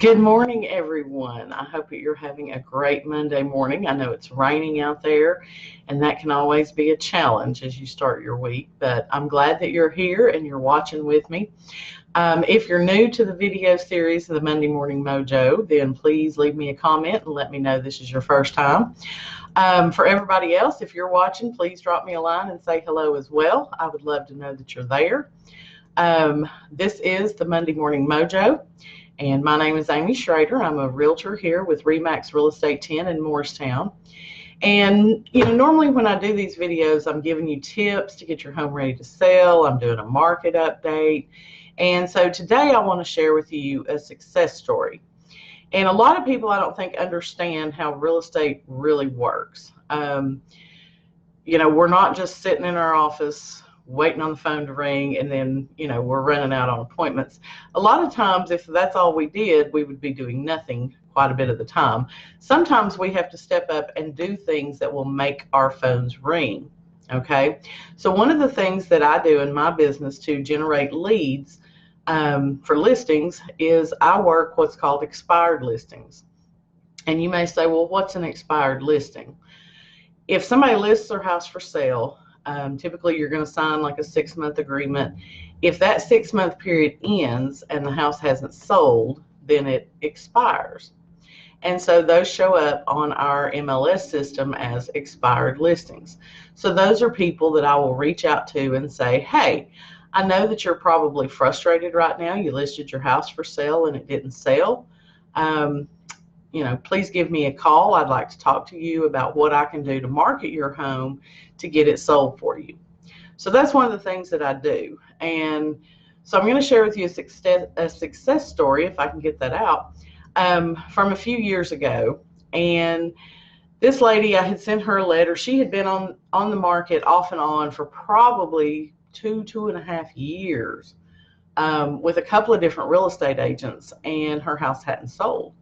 Good morning, everyone. I hope that you're having a great Monday morning. I know it's raining out there, and that can always be a challenge as you start your week, but I'm glad that you're here and you're watching with me. If you're new to the video series of the Monday Morning Mojo, then please leave me a comment and let me know this is your first time. For everybody else, if you're watching, please drop me a line and say hello as well. I would love to know that you're there. This is the Monday Morning Mojo. And my name is Amy Shrader. I'm a realtor here with RE/MAX Real Estate 10 in Morristown. And, normally when I do these videos, I'm giving you tips to get your home ready to sell. I'm doing a market update. And so today I want to share with you a success story. And a lot of people, I don't think, understand how real estate really works. We're not just sitting in our office waiting on the phone to ring, and then, we're running out on appointments. A lot of times, if that's all we did, we would be doing nothing quite a bit of the time. Sometimes we have to step up and do things that will make our phones ring, okay? So one of the things that I do in my business to generate leads for listings is I work what's called expired listings. And you may say, well, what's an expired listing? If somebody lists their house for sale, typically you're going to sign like a 6-month agreement. If that 6-month period ends and the house hasn't sold, then it expires. And so those show up on our MLS system as expired listings. So those are people that I will reach out to and say, hey, I know that you're probably frustrated right now. You listed your house for sale and it didn't sell. Please give me a call. I'd like to talk to you about what I can do to market your home to get it sold for you. So that's one of the things that I do. And so I'm going to share with you a success story, if I can get that out, from a few years ago. And this lady, I had sent her a letter. She had been on the market off and on for probably 2.5 years with a couple of different real estate agents, and her house hadn't sold.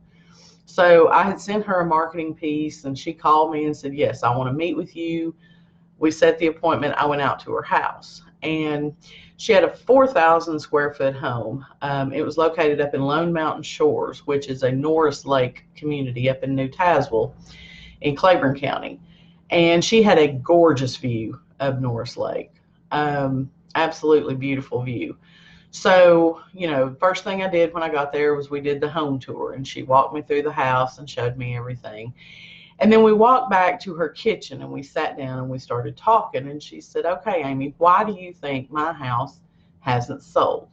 So I had sent her a marketing piece, and she called me and said, yes, I want to meet with you. We set the appointment. I went out to her house, and she had a 4,000 square foot home. It was located up in Lone Mountain Shores, which is a Norris Lake community up in New Tazewell in Claiborne County. And she had a gorgeous view of Norris Lake. Absolutely beautiful view. So, first thing I did when I got there was we did the home tour, and she walked me through the house and showed me everything. And then we walked back to her kitchen and we sat down and we started talking, and she said, okay, Amy, why do you think my house hasn't sold?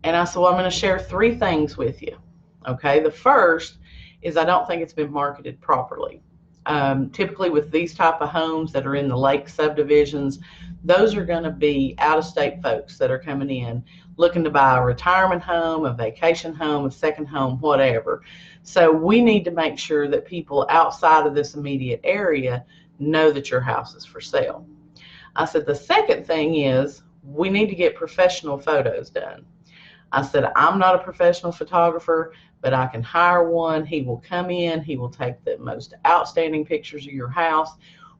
And I said, well, I'm going to share 3 things with you. Okay. The first is I don't think it's been marketed properly. Typically with these type of homes that are in the lake subdivisions, those are going to be out-of-state folks that are coming in looking to buy a retirement home, a vacation home, a second home, whatever. So we need to make sure that people outside of this immediate area know that your house is for sale. I said, the second thing is we need to get professional photos done. I said, I'm not a professional photographer, but I can hire one. He will come in, he will take the most outstanding pictures of your house,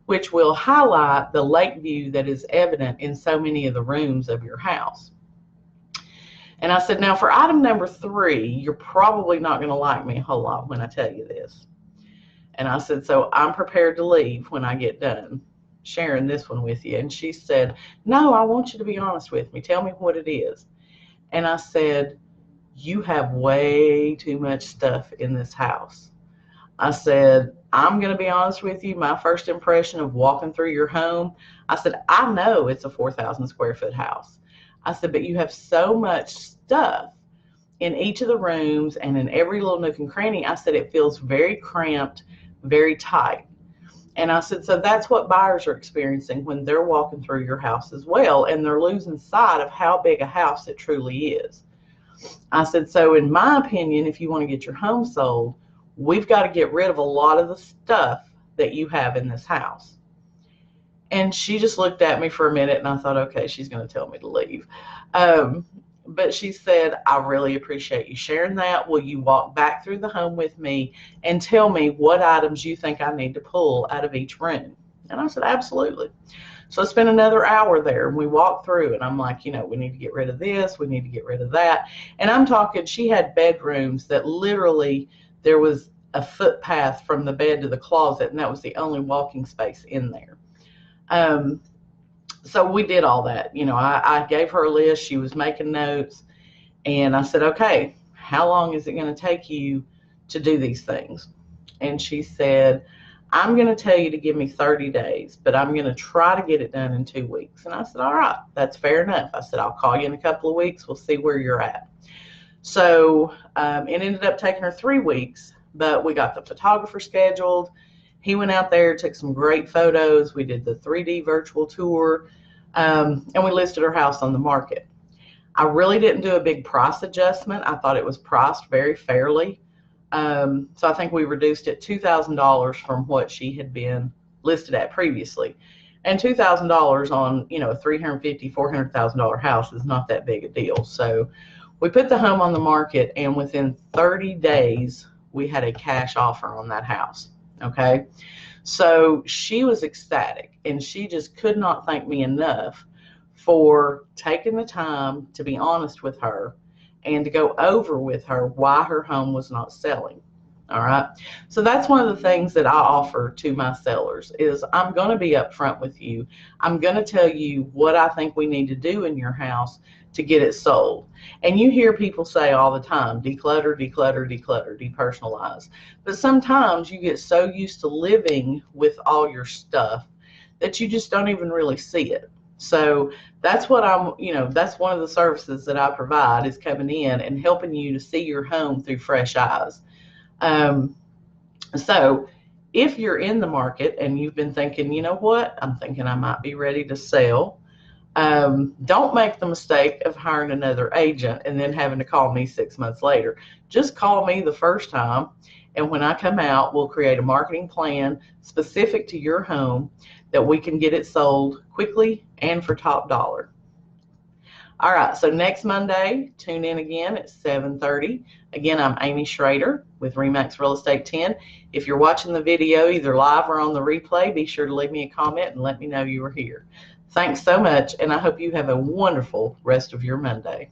which will highlight the lake view that is evident in so many of the rooms of your house. And I said, now for item number 3, you're probably not going to like me a whole lot when I tell you this. And I said, so I'm prepared to leave when I get done sharing this one with you. And she said, no, I want you to be honest with me. Tell me what it is. And I said, you have way too much stuff in this house. I said, I'm going to be honest with you. My first impression of walking through your home, I said, I know it's a 4,000 square foot house. I said, but you have so much stuff in each of the rooms and in every little nook and cranny. I said, it feels very cramped, very tight. And I said, so that's what buyers are experiencing when they're walking through your house as well, and they're losing sight of how big a house it truly is. I said, so in my opinion, if you want to get your home sold, we've got to get rid of a lot of the stuff that you have in this house. And she just looked at me for a minute, and I thought, okay, she's going to tell me to leave. But she said, I really appreciate you sharing that. Will you walk back through the home with me and tell me what items you think I need to pull out of each room? And I said, absolutely. So I spent another hour there, and we walked through, and I'm like, we need to get rid of this, we need to get rid of that. And I'm talking, she had bedrooms that literally there was a footpath from the bed to the closet, and that was the only walking space in there. So we did all that. I gave her a list. She was making notes, and I said, okay, how long is it going to take you to do these things? And she said, I'm going to tell you to give me 30 days, but I'm going to try to get it done in 2 weeks. And I said, all right, that's fair enough. I said, I'll call you in a couple of weeks. We'll see where you're at. So it ended up taking her 3 weeks, but we got the photographer scheduled. He went out there, took some great photos. We did the 3D virtual tour, and we listed her house on the market. I really didn't do a big price adjustment. I thought it was priced very fairly. So I think we reduced it $2,000 from what she had been listed at previously. And $2,000 on, a $350,000, $400,000 house is not that big a deal. So we put the home on the market, and within 30 days, we had a cash offer on that house. Okay. So she was ecstatic, and she just could not thank me enough for taking the time to be honest with her and to go over with her why her home was not selling. All right. So that's one of the things that I offer to my sellers is I'm going to be upfront with you. I'm going to tell you what I think we need to do in your house to get it sold. And you hear people say all the time, declutter, declutter, declutter, depersonalize. But sometimes you get so used to living with all your stuff that you just don't even really see it. So that's what that's one of the services that I provide, is coming in and helping you to see your home through fresh eyes. So if you're in the market and you've been thinking, you know what, I'm thinking I might be ready to sell, don't make the mistake of hiring another agent and then having to call me 6 months later. Just call me the first time, and when I come out, we'll create a marketing plan specific to your home that we can get it sold quickly and for top dollar. All right, so next Monday, tune in again at 7:30. Again, I'm Amy Shrader with RE/MAX Real Estate 10. If you're watching the video either live or on the replay, be sure to leave me a comment and let me know you were here. Thanks so much, and I hope you have a wonderful rest of your Monday.